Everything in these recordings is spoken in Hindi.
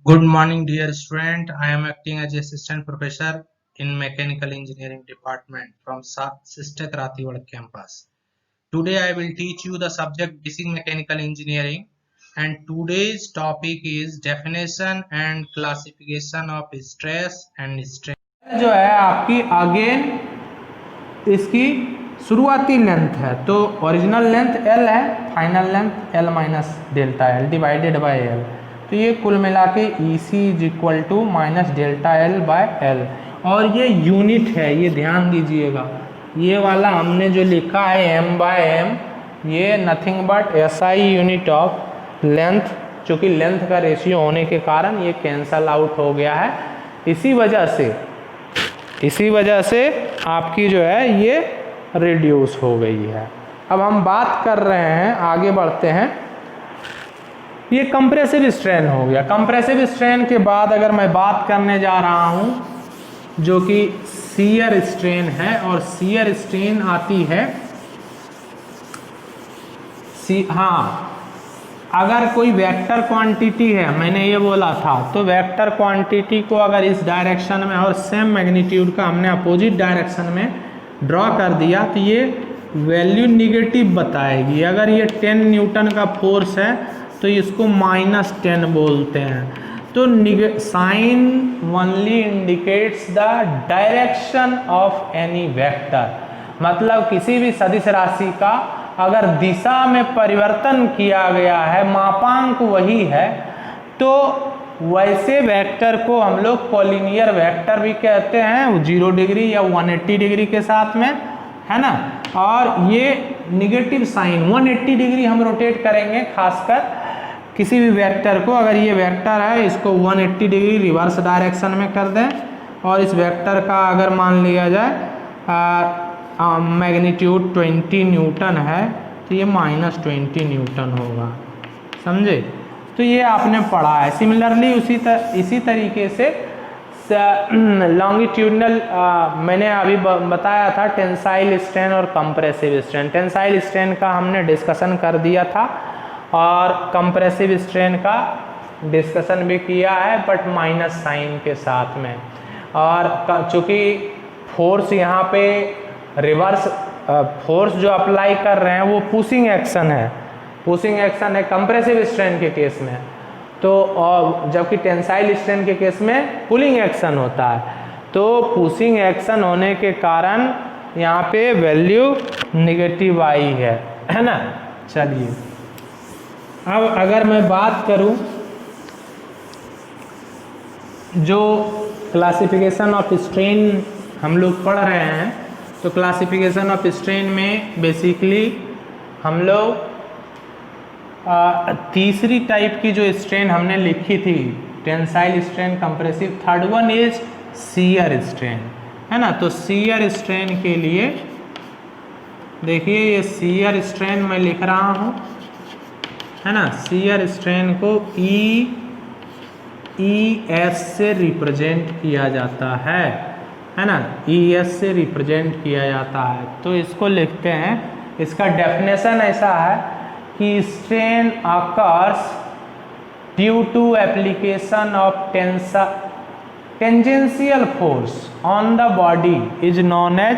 Good morning, dear student. I am acting as assistant professor in mechanical engineering department from Sister Kratiwad campus. Today I will teach you the subject basic mechanical engineering, and today's topic is definition and classification of stress and strain. जो है आपकी अगेन इसकी शुरुआती लेंथ है, तो ओरिजिनल लेंथ L है, final length L minus delta L divided by L। तो ये कुल मिला के EC is equal to minus delta L by L। और ये यूनिट है, ये ध्यान दीजिएगा, ये वाला हमने जो लिखा है M बाय M, ये nothing but SI unit of length, चूँकि लेंथ का रेशियो होने के कारण ये कैंसल आउट हो गया है। इसी वजह से आपकी जो है ये रिड्यूस हो गई है। अब हम बात कर रहे हैं, आगे बढ़ते हैं। ये कंप्रेसिव स्ट्रेन हो गया। कंप्रेसिव स्ट्रेन के बाद अगर मैं बात करने जा रहा हूं जो कि शियर स्ट्रेन है, और शियर स्ट्रेन आती है अगर कोई वेक्टर क्वांटिटी है, मैंने ये बोला था, तो वेक्टर क्वांटिटी को अगर इस डायरेक्शन में और सेम मैग्नीट्यूड का हमने अपोजिट डायरेक्शन में ड्रॉ कर दिया तो ये वैल्यू निगेटिव बताएगी। अगर ये 10 न्यूटन का फोर्स है तो इसको -10 बोलते हैं। तो sign only indicates the direction of any vector, मतलब किसी भी सदिश राशि का अगर दिशा में परिवर्तन किया गया है, मापांक वही है, तो वैसे वेक्टर को हम लोग कॉलिनियर वेक्टर भी कहते हैं, 0 डिग्री या 180 डिग्री के साथ में, है ना। और ये निगेटिव साइन 180 डिग्री हम रोटेट करेंगे, खासकर किसी भी वेक्टर को, अगर ये वेक्टर है इसको 180 डिग्री रिवर्स डायरेक्शन में कर दें, और इस वेक्टर का अगर मान लिया जाए मैग्नीट्यूड 20 न्यूटन है तो ये -20 न्यूटन होगा, समझे। तो ये आपने पढ़ा है। सिमिलरली इसी तरीके से लॉन्गिट्यूडनल मैंने अभी बताया था टेंसाइल स्ट्रेन और कंप्रेसिव स्ट्रेन। टेंसाइल स्ट्रेन का हमने डिस्कशन कर दिया था और कंप्रेसिव स्ट्रेन का डिस्कशन भी किया है, बट माइनस साइन के साथ में। और चूँकि फोर्स यहाँ पे रिवर्स फोर्स जो अप्लाई कर रहे हैं वो पुशिंग एक्शन है कंप्रेसिव स्ट्रेन के केस में, तो और जबकि टेंसाइल स्ट्रेन के केस में पुलिंग एक्शन होता है। तो पुशिंग एक्शन होने के कारण यहाँ पे वैल्यू निगेटिव आई है ना। चलिए, अब अगर मैं बात करूँ जो क्लासिफिकेशन ऑफ स्ट्रेन हम लोग पढ़ रहे हैं, तो क्लासिफिकेशन ऑफ स्ट्रेन में बेसिकली हम लोग तीसरी टाइप की जो स्ट्रेन हमने लिखी थी, tensile strain, compressive, third one is shear strain, है ना। तो शियर स्ट्रेन के लिए देखिए, ये शियर स्ट्रेन मैं लिख रहा हूँ, है ना। शियर स्ट्रेन को ES से रिप्रेजेंट किया जाता है ना, ES से रिप्रेजेंट किया जाता है। तो इसको लिखते हैं, इसका डेफिनेशन ऐसा है कि strain occurs due to application of tangential force on the body is known as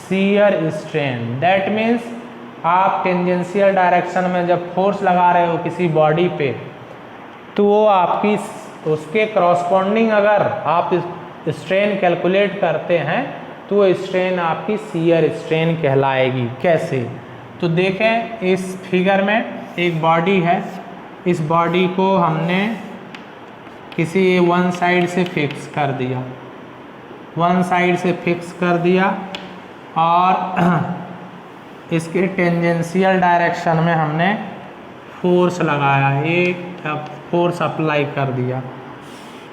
shear strain. That means आप टेंजेंशियल डायरेक्शन में जब फोर्स लगा रहे हो किसी बॉडी पे, तो वो आपकी उसके करस्पॉन्डिंग अगर आप स्ट्रेन कैलकुलेट करते हैं तो वो स्ट्रेन आपकी शियर स्ट्रेन कहलाएगी। कैसे, तो देखें इस फिगर में एक बॉडी है, इस बॉडी को हमने किसी वन साइड से फिक्स कर दिया, और इसके टेंजेंशियल डायरेक्शन में हमने फोर्स लगाया, एक फोर्स अप्लाई कर दिया,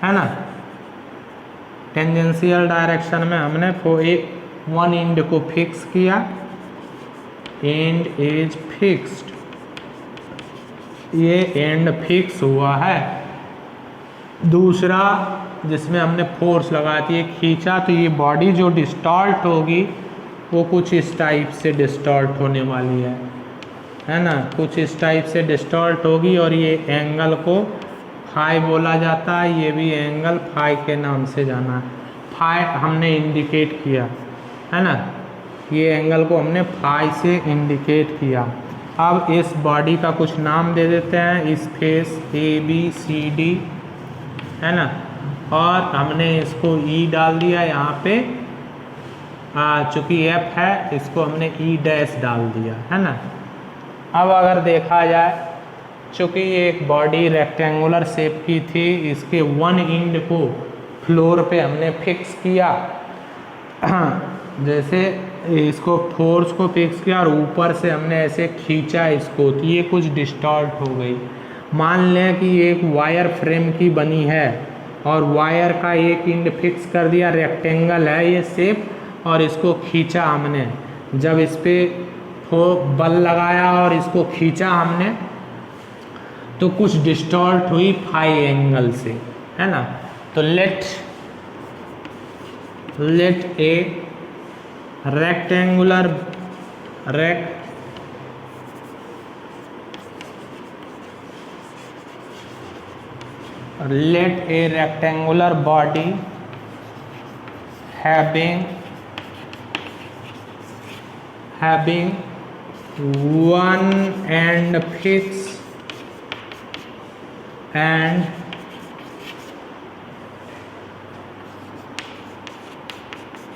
है ना। टेंजेंशियल डायरेक्शन में हमने वन एंड को फिक्स किया, एंड इज फिक्स्ड, ये एंड फिक्स हुआ है। दूसरा जिसमें हमने फोर्स लगा दी, खींचा, तो ये बॉडी जो डिस्टॉर्ट होगी वो कुछ इस टाइप से डिस्टॉर्ट होने वाली है ना, कुछ इस टाइप से डिस्टॉर्ट होगी, और ये एंगल को फाई बोला जाता है, ये भी एंगल फाई के नाम से जाना है। फाई हमने इंडिकेट किया है ना, ये एंगल को हमने फाई से इंडिकेट किया। अब इस बॉडी का कुछ नाम दे देते हैं, इस फेस ABCD है ना, और हमने इसको E डाल दिया यहाँ पे, चूँकि F है इसको हमने E डैश डाल दिया है ना। अब अगर देखा जाए, चूँकि ये एक बॉडी रेक्टेंगुलर शेप की थी, इसके वन एंड को फ्लोर पे हमने फिक्स किया, जैसे इसको फोर्स को फिक्स किया और ऊपर से हमने ऐसे खींचा इसको, तो ये कुछ डिस्टॉर्ट हो गई। मान लें कि एक वायर फ्रेम की बनी है और वायर का एक एंड फिक्स कर दिया, रेक्टेंगल है ये शेप, और इसको खींचा हमने, जब इस पर बल लगाया और इसको खींचा हमने तो कुछ डिस्टॉर्ट हुई फाई एंगल से, है ना। तो let a rectangular body having one end fixed and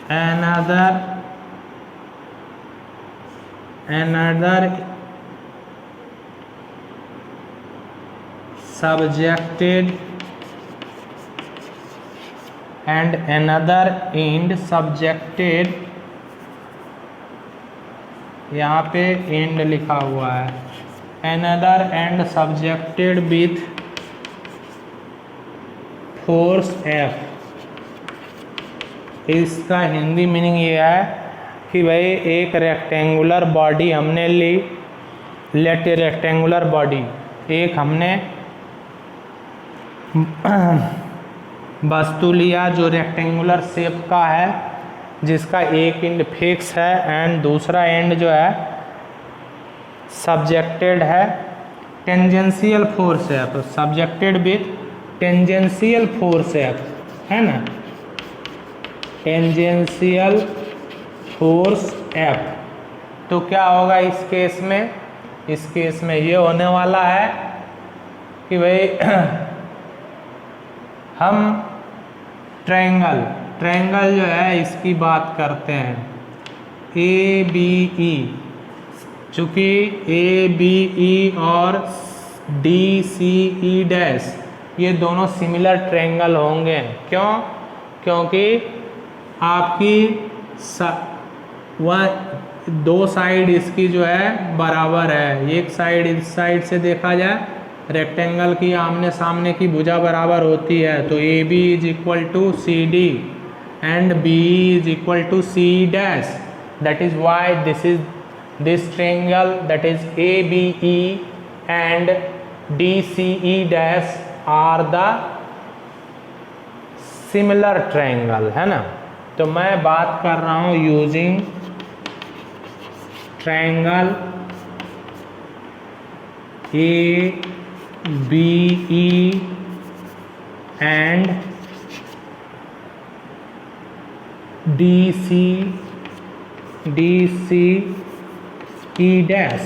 another subjected and another end subjected, यहाँ पे end लिखा हुआ है, another end subjected with force F। इसका हिंदी मीनिंग ये है कि भाई एक रेक्टेंगुलर बॉडी हमने ली, लेट ए रेक्टेंगुलर बॉडी, एक हमने वस्तु लिया जो रेक्टेंगुलर शेप का है, जिसका एक एंड फिक्स है एंड दूसरा एंड जो है सब्जेक्टेड है tangential force F, subjected with tangential force F, है ना, टेंजेंशियल फोर्स F। तो क्या होगा इस केस में, इस केस में ये होने वाला है कि भाई हम ट्रायंगल जो है इसकी बात करते हैं, ABE, चूँकि ABE और DCE डैश ये दोनों सिमिलर ट्रायंगल होंगे। क्यों? क्योंकि आपकी दो साइड इसकी जो है बराबर है, एक साइड इस साइड से देखा जाए रेक्टेंगल की आमने सामने की भुजा बराबर होती है, तो AB is equal to CD and BE is equal to CE dash, that is why this triangle that is ABE and DCE dash are the similar triangle, है ना। तो मैं बात कर रहा हूँ using triangle ABE and DCE dash.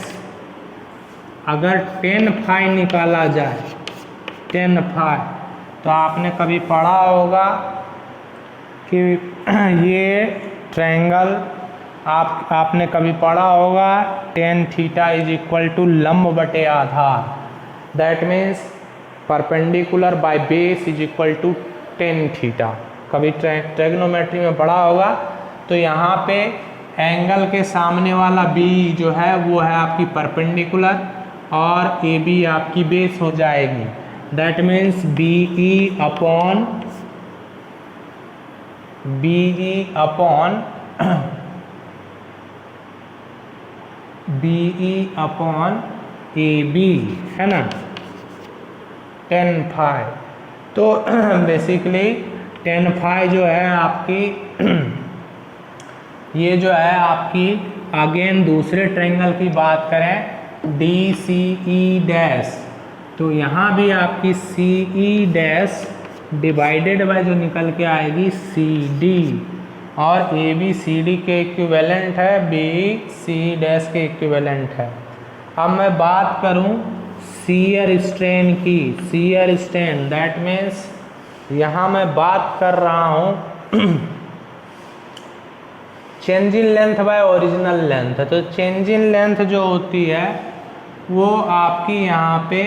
अगर 10 फाई निकाला जाए, 10 फाई, तो आपने कभी पढ़ा होगा कि ये ट्रायंगल आपने कभी पढ़ा होगा tan theta is equal to लंब बटे आधार, that means perpendicular by base is equal to tan theta. कभी ट्रिग्नोमेट्री में पढ़ा होगा। तो यहाँ पे एंगल के सामने वाला B जो है वो है आपकी परपेंडिकुलर और AB आपकी बेस हो जाएगी, that means BE upon AB, है ना, 10 फाई। तो बेसिकली 10 फाई जो है आपकी ये जो है आपकी अगेन दूसरे ट्रायंगल की बात करें DCE डैश, तो यहाँ भी आपकी सी ई डैश डिवाइडेड बाय जो निकल के आएगी सी डी, और ए बी सी डी के इक्विवेलेंट है, बी सी डैश के इक्विवेलेंट है। अब मैं बात करूँ शियर स्ट्रेन की, शियर स्ट्रेन दैट मीन्स यहाँ मैं बात कर रहा हूँ change in length bye original length. तो चेंज इन लेंथ जो होती है वो आपकी यहाँ पे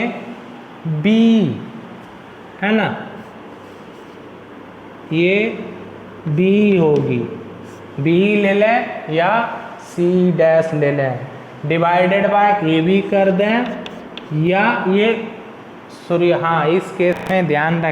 बी है ना, ये बी होगी, बी ले लें या सी डैश ले लें, डिवाइडेड बाय ए बी कर दें, या ये सॉरी हाँ इस केस में ध्यान रखें